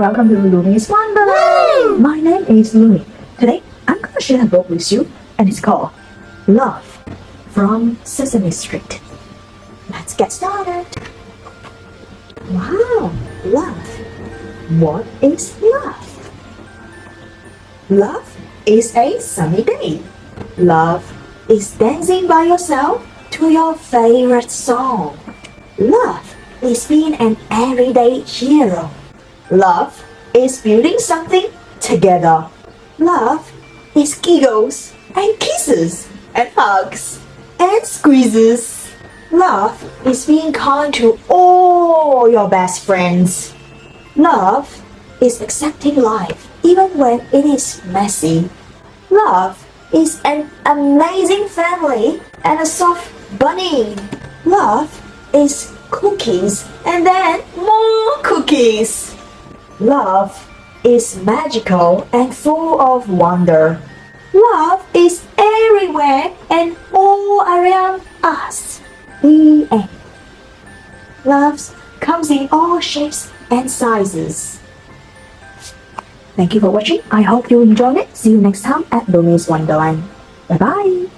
welcome to Lumi's Wonderland! My name is Lumi. Today, I'm going to share a book with you, and it's called Love from Sesame Street. Let's get started. Wow, love. What is love? Love is a sunny day. Love is dancing by yourself to your favorite song. Love is being an everyday hero. Love is building something together. Love is giggles and kisses and hugs and squeezes. Love is being kind to all your best friends. Love is accepting life even when it is messy. Love is an amazing family and a soft bunny. Love is cookies and then more cookies. Love is magical and full of wonder. Love is everywhere and all around us. The end. Love comes in all shapes and sizes. Thank you for watching. I hope you enjoyed it. See you next time at Lumi's Wonderland. Bye bye.